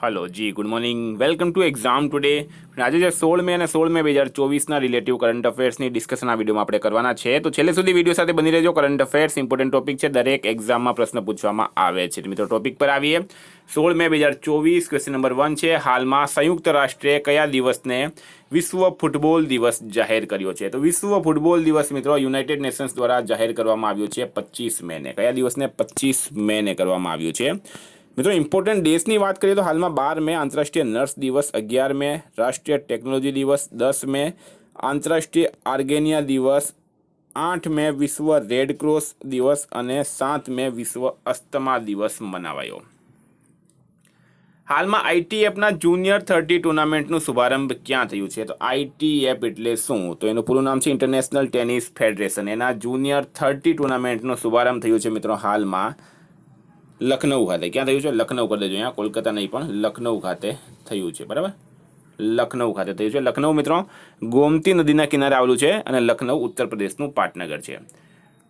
Hello જી good morning welcome to exam today આજે જે 16 મે અને 16 મે 2024ના રિલેટિવ કરંટ અફેર્સની ડિસ્કશન આ વિડીયોમાં આપણે કરવાના છે તો છેલ્લે સુધી વિડીયો સાથે બની રહેજો કરંટ અફેર્સ ઇમ્પોર્ટન્ટ ટોપિક છે દરેક એક્ઝામમાં પ્રશ્ન પૂછવામાં આવે છે મિત્રો ટોપિક પર આવીએ 16 મે 2024 ક્વેશ્ચન નંબર 1 છે હાલમાં સંયુક્ત રાષ્ટ્રે કયા દિવસને વિશ્વ ફૂટબોલ દિવસ જાહેર કર્યો છે તો વિશ્વ ફૂટબોલ દિવસ મિત્રો યુનાઇટેડ નેશન્સ દ્વારા જાહેર કરવામાં આવ્યો છે 25 મેને કયા દિવસને 25 મેને કરવામાં આવ્યું છે મિત્રો ઇમ્પોર્ટન્ટ ડેસની વાત કરીએ તો હાલમાં 12 મે આંતરરાષ્ટ્રીય નર્સ દિવસ, 11 મે રાષ્ટ્રીય ટેકનોલોજી દિવસ, 10 મે આંતરરાષ્ટ્રીય આર્ગેનિયા દિવસ, 8 મે વિશ્વ રેડ ક્રોસ દિવસ અને 7 મે વિશ્વ અસ્થમા દિવસ મનાવાયો. હાલમાં આઈટીએફના જુનિયર 30 ટુર્નામેન્ટનું શુભારંભ ક્યાં થયું છે તો આઈટીએફ એટલે શું તો એનું પૂરું નામ છે ઇન્ટરનેશનલ ટેનિસ ફેડરેશન. એના જુનિયર 30 ટુર્નામેન્ટનું શુભારંભ થયું છે મિત્રો હાલમાં લખનઉ ખાતે. ક્યાં થયું છે? લખનઉ કરી દેજો, અહીંયા કોલકાતા નહીં પણ લખનઉ ખાતે થયું છે. બરાબર, લખનઉ ખાતે થયું છે. લખનઉ મિત્રો ગોમતી નદીના કિનારે આવેલું છે અને લખનઉ ઉત્તર પ્રદેશનું પાટનગર છે.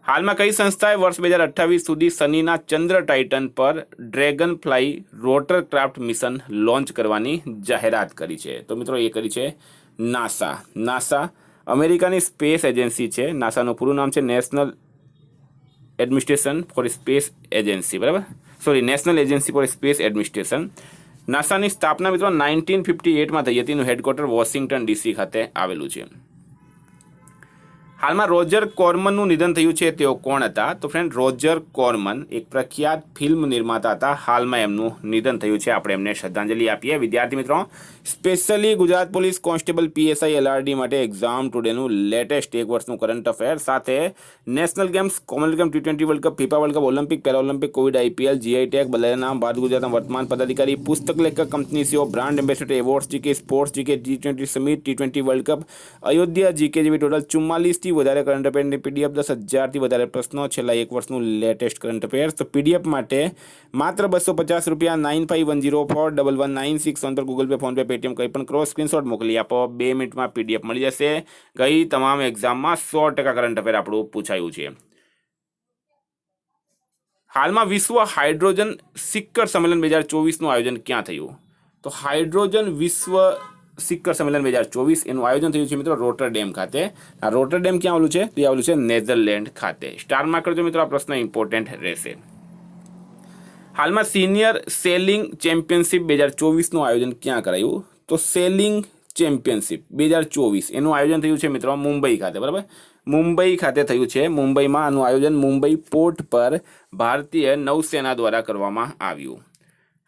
હાલમાં કઈ સંસ્થાએ વર્ષ 2028 સુધી શનિના ચંદ્ર ટાઇટન પર dragonfly rotorcraft mission launch કરવાની જાહેરાત કરી છે તો મિત્રો એ કરી છે નાસા. નાસા અમેરિકાની સ્પેસ એજન્સી છે. નાસાનું પૂરું નામ છે national administration for space agency. બરાબર, sorry national agency for space administration. નાસાની સ્થાપના મિત્રો 1958માં થઈ હતી. એનું હેડક્વાર્ટર વોશિંગ્ટન ડીસી ખાતે આવેલું છે. હાલમાં રોજર કોર્મનનું નિધન થયું છે. તેઓ કોણ હતા તો ફ્રેન્ડ રોજર કોર્મન એક પ્રખ્યાત ફિલ્મ નિર્માતા હતા. હાલમાં એમનું નિધન થયું છે. આપણે એમને શ્રદ્ધાંજલિ આપીએ. વિદ્યાર્થી મિત્રો specially Gujarat police constable PSI LRD માટે એક્ઝામ ટુડેનું લેટેસ્ટ એક વર્ષનું કરંટ અફેર સાથે national games, Commonwealth game, T20 world cup, FIFA world cup, Olympic, Paralympic, Covid, IPL, GI tag, બદલાયેલા નામ, ભારત ગુજરાતના વર્તમાન પદાધિકારી, પુસ્તક લેખક, company CEO, brand ambassador, awards GK, sports GK, T20 summit, T20 world cup, Ayodhya GK જેવી total 44થી વધારે કરંટ અફેરની પીડીએફ, 10,000થી વધારે પ્રશ્નો, છેલ્લા એક વર્ષનું લેટેસ્ટ કરંટ અફેર્સ. તો પીડીએફ માટે માત્ર ₹250 9510411961 પર Google pay, phone pay, Paytm કંઈ પણ કરો, સ્ક્રીનશોટ મોકલી આપો. 2 મિનિટમાં પીડીએફ મળી જશે. ગઈ તમામ એક્ઝામમાં 100% કરંટ અફેર આપણું પૂછાયું છે. હાલમાં વિશ્વ હાઇડ્રોજન શિખર સંમેલન 2024નું આયોજન ક્યાં થયું તો હાઇડ્રોજન વિશ્વ શિખર સંમેલન 2024 એનું આયોજન થયું છે મિત્રો રોટરડેમ ખાતે. આ રોટરડેમ ક્યાં આવેલું છે તો એ આવેલું છે નેધરલેન્ડ ખાતે. સ્ટારમાં કરજો મિત્રો, આ પ્રશ્ન ઇમ્પોર્ટન્ટ રહેશે. હાલમાં સિનિયર સેલિંગ ચેમ્પિયનશિપ 2024નું આયોજન ક્યાં કરાયું તો સેલિંગ ચેમ્પિયનશિપ 2024 એનું આયોજન થયું છે મિત્રો મુંબઈ ખાતે. બરાબર, મુંબઈ ખાતે થયું છે. મુંબઈમાં આનું આયોજન મુંબઈ પોર્ટ પર ભારતીય નૌસેના દ્વારા કરવામાં આવ્યું.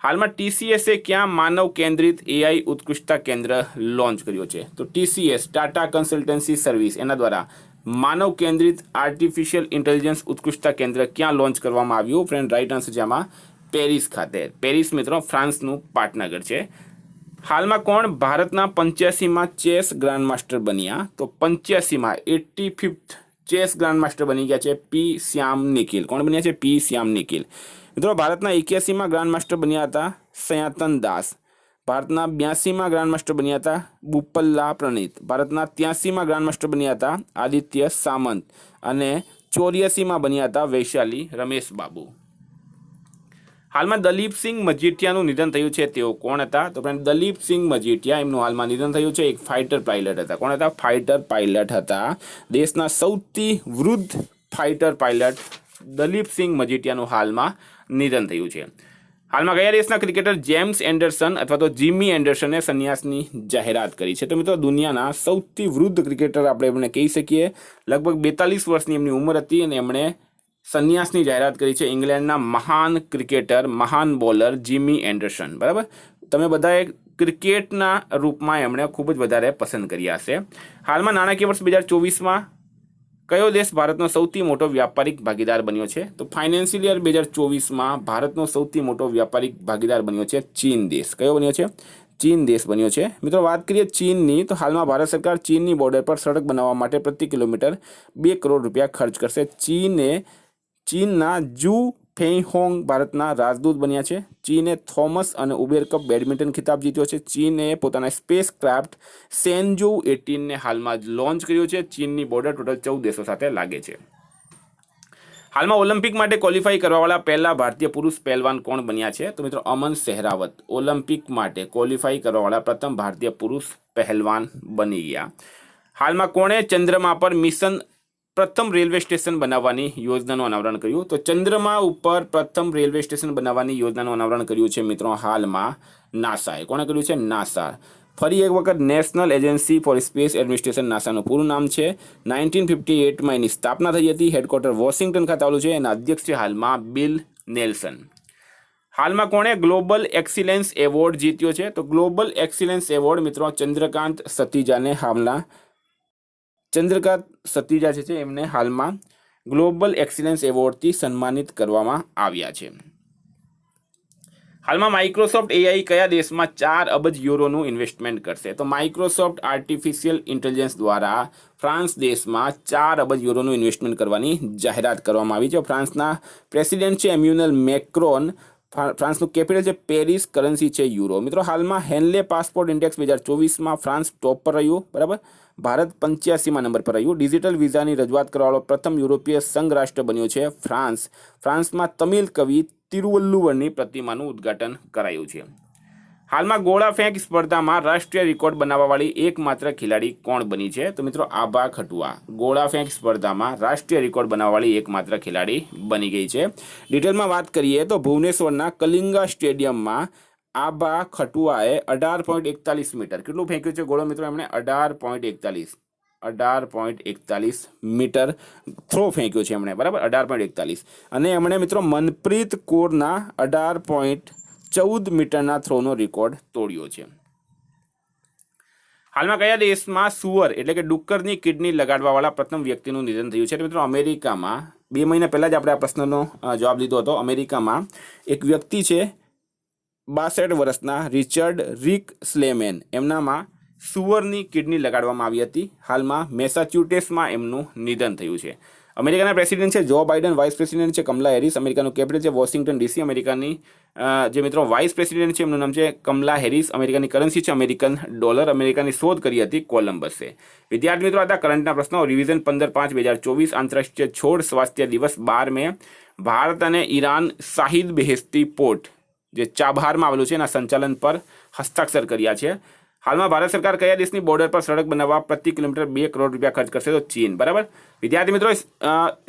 હાલમાં ટીસીએસે ક્યાં માનવ કેન્દ્રિત એઆઈ ઉત્કૃષ્ટતા કેન્દ્ર લોન્ચ કર્યો છે તો ટીસીએસ ટાટા કન્સલ્ટન્સી સર્વિસ એના દ્વારા માનવ કેન્દ્રિત આર્ટિફિશિયલ ઇન્ટેલિજન્સ ઉત્કૃષ્ટતા કેન્દ્ર ક્યાં લોન્ચ કરવામાં આવ્યું ફ્રેન્ડ? રાઇટ આન્સર છે આમાં પેરિસ ખાતે. પેરિસ મિત્રો ફ્રાન્સનું પાટનગર છે. હાલમાં કોણ ભારતના 85માં ચેસ ગ્રાન્ડ માસ્ટર બન્યા તો 85માં 85th ચેસ ગ્રાન્ડ માસ્ટર બની ગયા છે પી શ્યામ નિખિલ. કોણ બન્યા છે? પી શ્યામ નિખિલ. મિત્રો ભારતના 81માં ગ્રાન્ડ માસ્ટર બન્યા હતા સયાતન દાસ. ભારતના 82માં ગ્રાન્ડ માસ્ટર બન્યા હતા બુપલ્લા પ્રણીત. ભારતના 83માં ગ્રાન્ડ માસ્ટર બન્યા હતા આદિત્ય સામંત અને 84માં બન્યા હતા વૈશાલી રમેશ બાબુ. હાલમાં દલીપસિંહ મજીઠિયાનું નિધન થયું છે. તેઓ કોણ હતા તો ફ્રેન્ડ દલીપસિંહ મજીઠિયા એમનું હાલમાં નિધન થયું છે. એક ફાઇટર પાયલટ હતા. કોણ હતા? ફાઇટર પાયલટ હતા. દેશના સૌથી વૃદ્ધ ફાઇટર પાયલટ દલીપસિંહ મજીઠિયાનું હાલમાં નિધન થયું છે. હાલમાં કયા દેશના ક્રિકેટર જેમ્સ એન્ડરસન અથવા તો જીમી એન્ડરસને સંન્યાસની જાહેરાત કરી છે તો મિત્રો દુનિયાના સૌથી વૃદ્ધ ક્રિકેટર આપણે એમને કહી શકીએ. લગભગ 42 વર્ષની એમની ઉંમર હતી અને એમણે સંન્યાસની જાહેરાત કરી છે. ઇંગ્લેન્ડના મહાન ક્રિકેટર, મહાન બોલર જીમી એન્ડરસન. બરાબર, તમે બધાએ ક્રિકેટના રૂપમાં એમણે ખૂબ જ વધારે પસંદ કર્યા હશે. હાલમાં નાણાકીય વર્ષ 2024માં કયો દેશ ભારતનો સૌથી મોટો વ્યાપારિક ભાગીદાર બન્યો છે તો ફાઇનાન્શિયલ યર 2024માં ભારતનો સૌથી મોટો વ્યાપારિક ભાગીદાર બન્યો છે ચીન દેશ. કયો બન્યો છે? ચીન દેશ બન્યો છે. મિત્રો વાત કરીએ ચીનની તો હાલમાં ભારત સરકાર ચીનની બોર્ડર પર સડક બનાવવા માટે પ્રતિ કિલોમીટર ₹2 કરોડ ખર્ચ કરશે. ચીનના જુ ફેઈહોંગ ભારતના રાજદૂત બન્યા છે. ચીને થોમસ અને ઉબેર કપ બેડમિન્ટન ખિતાબ જીત્યો છે. ચીને પોતાના સ્પેસ ક્રાફ્ટ સેન્જુ 18ને હાલમાં જ લોન્ચ કર્યો છે. ચીનની બોર્ડર ટોટલ 14 દેશો સાથે લાગે છે. હાલમાં ઓલિમ્પિક માટે ક્વોલિફાય કરવાવાળા પહેલા ભારતીય પુરુષ પહેલવાન કોણ બન્યા છે? તો મિત્રો અમન સેહરાવત ઓલિમ્પિક માટે ક્વોલિફાય કરવાવાળા પ્રથમ ભારતીય પુરુષ પહેલવાન બની ગયા. હાલમાં કોણે ચંદ્રમા પર મિશન પ્રથમ રેલવે સ્ટેશન બનાવવાની યોજનાનું અનાવરણ કર્યું? તો ચંદ્રમા ઉપર પ્રથમ રેલવે સ્ટેશન બનાવવાની યોજનાનું અનાવરણ કર્યું છે મિત્રો હાલમાં નાસાએ. કોણે કર્યું છે? નાસા. ફરી એક વખત national agency for space administration નાસાનું પૂરું નામ છે. 1958માં એની સ્થાપના થઈ હતી. હેડક્વાર્ટર વોશિંગ્ટન ખાતે આવેલું છે. એના અધ્યક્ષ છે હાલમાં બિલ નેલ્સન. હાલમાં કોણે ગ્લોબલ એક્સિલન્સ એવોર્ડ જીત્યો છે? તો ગ્લોબલ એક્સિલન્સ એવોર્ડ મિત્રો ચંદ્રકાંત સતીજાને હાલના ચંદ્રકાંત સતીજા છે એમને હાલમાં ગ્લોબલ એક્સિલન્સ એવોર્ડથી સન્માનિત કરવામાં આવ્યા છે. હાલમાં માઇક્રોસોફ્ટ એઆઈ કયા દેશમાં 4 અબજ યુરોનું ઇન્વેસ્ટમેન્ટ કરશે? તો માઇક્રોસોફ્ટ આર્ટિફિશિયલ ઇન્ટેલિજન્સ દ્વારા ફ્રાન્સ દેશમાં 4 અબજ યુરોનું ઇન્વેસ્ટમેન્ટ કરવાની જાહેરાત કરવામાં આવી છે. ફ્રાન્સના પ્રેસિડેન્ટ છે એમ્યુનલ મેક્રોન. ફ્રાન્સનું કેપિટલ છે પેરિસ. કરન્સી છે યુરો. મિત્રો હાલમાં હેનલે પાસપોર્ટ ઇન્ડેક્સ 2024માં ફ્રાન્સ ટોપ પર રહ્યું. બરાબર. ભારત 85માં નંબર પર રહ્યું. ડિજિટલ વિઝાની રજૂઆત કરવાવાળો પ્રથમ યુરોપીય સંઘ રાષ્ટ્ર બન્યો છે ફ્રાન્સ. ફ્રાન્સમાં તમિલ કવિ તિરુવલ્લુવરની પ્રતિમાનું ઉદ્ઘાટન કરાયું છે. હાલમાં ગોળા ફેંક સ્પર્ધામાં રાષ્ટ્રીય રેકોર્ડ બનાવવાવાળી એકમાત્ર ખેલાડી કોણ બની છે? તો મિત્રો આભા ખટુઆ ગોળા ફેંક સ્પર્ધામાં રાષ્ટ્રીય રેકોર્ડ બનાવવાવાળી એકમાત્ર ખેલાડી બની ગઈ છે. ડિટેલમાં વાત કરીએ તો ભુવનેશ્વરના કલિંગા સ્ટેડિયમમાં આભા ખટુઆએ 18.41 મીટર કેટલું ફેંક્યું છે ગોળો મિત્રો? એમણે 18.41 મીટર થ્રો ફેંક્યો છે એમણે. બરાબર. 18.41 અને એમણે મિત્રો મનપ્રીત કૌરના 18.14 મીટરના થ્રોનો રેકોર્ડ તોડ્યો છે. હાલમાં કયા દેશમાં સુવર એટલે કે ડુક્કરની કિડની લગાડવાવાળા પ્રથમ વ્યક્તિનું નિધન થયું છે? મિત્રો અમેરિકામાં 2 મહિના પહેલાં જ આપણે આ પ્રશ્નનો જવાબ લીધો હતો. અમેરિકામાં એક વ્યક્તિ છે 62 વર્ષના રિચર્ડ રિક સ્લેમેન. એમનામાં સુવરની કિડની લગાડવામાં આવી હતી. હાલમાં મેસાચ્યુટેટ્સમાં એમનું નિધન થયું છે. અમેરિકાના પ્રેસિડેન્ટ છે જો બાઇડન. વાઇસ પ્રેસિડેન્ટ છે કમલા હેરિસ. અમેરિકાનું કેપિટલ છે વોશિંગ્ટન ડીસી. અમેરિકાની જે મિત્રો વાઇસ પ્રેસિડેન્ટ છે એમનું નામ છે કમલા હેરિસ. અમેરિકાની કરન્સી છે અમેરિકન ડોલર. અમેરિકાની શોધ કરી હતી કોલંબસે. વિદ્યાર્થી મિત્રો હતા કરંટના પ્રશ્નો. રિવિઝન 15/5/2024. આંતરરાષ્ટ્રીય છોડ સ્વાસ્થ્ય દિવસ 12 મે. ભારત અને ઈરાન શાહિદ બેહેસ્તી પોર્ટ જે ચાબહારમાં આવેલું છે એના સંચાલન પર હસ્તાક્ષર કર્યા છે. હાલમાં ભારત સરકાર કયા દેશની બોર્ડર પર સડક બનાવવા પ્રતિ કિલોમીટર 2 કરોડ રૂપિયા ખર્ચ કરશે? તો ચીન. બરાબર. વિદ્યાર્થી મિત્રો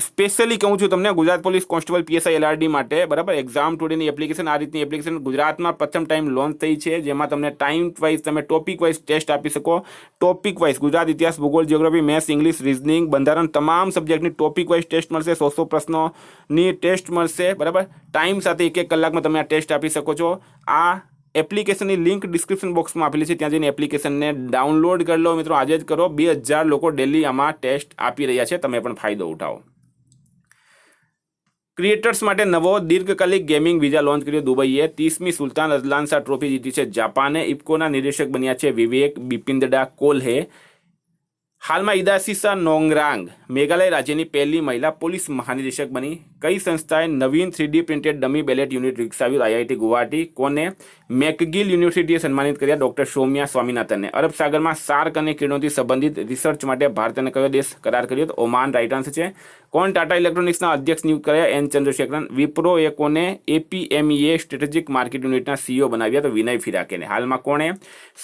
સ્પેશિયલી કહું છું તમને Gujarat police constable PSI LRD માટે. બરાબર. એક્ઝામ ટુડેની એપ્લિકેશન આ રીતની એપ્લિકેશન ગુજરાતમાં પ્રથમ ટાઈમ લોન્ચ થઈ છે જેમાં તમને ટાઈમ વાઇઝ તમે ટોપિક વાઇઝ ટેસ્ટ આપી શકો. ટોપિક વાઇઝ ગુજરાત, ઇતિહાસ, ભૂગોળ, જિયોગ્રાફી, મેથ્સ, ઇંગ્લિશ, રિઝનિંગ, બંધારણ તમામ સબ્જેક્ટની ટોપિક વાઇઝ ટેસ્ટ મળશે. 100 પ્રશ્નોની ટેસ્ટ મળશે. બરાબર. ટાઈમ સાથે 1 કલાકમાં તમે આ ટેસ્ટ આપી શકો છો. આ એપ્લિકેશનની લિંક ડિસ્ક્રિપ્શન બોક્સમાં આપેલી છે. ત્યાં જઈને એપ્લિકેશનને ડાઉનલોડ કરી લો મિત્રો. આજે જ કરો. 2000 લોકો ડેલી આમાં ટેસ્ટ આપી રહ્યા છે. તમે પણ ફાયદો ઉઠાવો. ક્રિએટર્સ માટે નવો દીર્ઘકાલિક ગેમિંગ વિઝા લોન્ચ કર્યો દુબઈએ. 30મી સુલતાન અઝલાન શાહ ટ્રોફી જીતી છે જાપાને. ઇફકોના નિર્દેશક બન્યા છે વિવેક બિપિંદડા કોલ્હે. હાલમાં ઇદાસીસા નોંગરાંગ મેઘાલય રાજ્યની પહેલી મહિલા પોલીસ મહાનિદેશક બની. કઈ સંસ્થાએ નવીન 3D printed dummy ballot unit વિકસાવ્યું? આઈઆઈટી ગુવાહાટી. કોને? મેકગિલ યુનિવર્સિટીએ સન્માનિત કર્યા? ડોક્ટર સૌમ્યા સ્વામીનાથનને. અરબ સાગરમાં શાર્ક અને કિરણોથી સંબંધિત રિસર્ચ માટે ભારત અને કયો દેશ કરાર કર્યો? તો ઓમાન. રાઇટ આન્સર છે. કોણ ટાટા ઇલેક્ટ્રોનિક્સના અધ્યક્ષ નિયુક્ત કર્યા? એન ચંદ્રશેખરન. વિપ્રો એ કોને એપીએમઈએ સ્ટ્રેટેજિક માર્કેટ યુનિટના સીઈઓ બનાવ્યા? તો વિનય ફિરાકેને. હાલમાં કોણે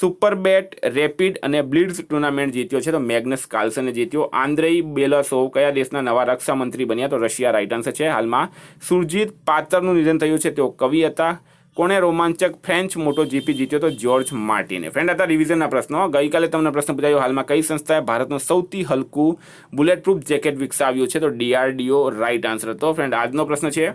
સુપરબેટ રેપિડ અને બ્લિટ્ઝ ટુર્નામેન્ટ જીત્યો છે? તો મેગ્નસ કાર્લસને જીત્યો. આંદ્રેઈ બેલાસોવ કયા દેશના નવા રક્ષા મંત્રી બન્યા? તો રશિયા. રાઇટ આન્સર છે. હાલમાં સુરજીત પાતરનું નિધન થયું છે. તેઓ કવિ હતા. કોણે રોમાંચક ફ્રેન્ચ મોટો જીપી જીત્યો? તો જ્યોર્જ માર્ટિને. ફ્રેન્ડ હતા રિવિઝનના પ્રશ્નો. ગઈકાલે તમને પ્રશ્ન પૂછાયો હાલમાં કઈ સંસ્થાએ ભારતનું સૌથી હલકું બુલેટ પ્રૂફ જેકેટ વિકસાવ્યું છે? તો ડીઆરડીઓ. Right answer. તો ફ્રેન્ડ આજનો પ્રશ્ન છે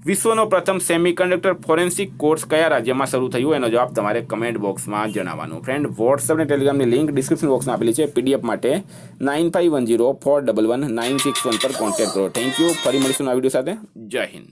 વિશ્વનો પ્રથમ સેમિકન્ડક્ટર ફોરેન્સિક કોર્સ કયા રાજ્યમાં શરૂ થયું? એનો જવાબ તમારે કમેન્ટ બોક્સમાં જણાવવાનું. ફ્રેન્ડ વોટ્સઅપ અને ટેલિગ્રામની લિંક ડિસ્ક્રિપ્શન બોક્સમાં આપેલી છે. પીડીએફ માટે 9510411961 પર કોન્ટેક્ટ કરો. Thank you. ફરી મળીશું આ વિડીયો સાથે. જય હિન્દ.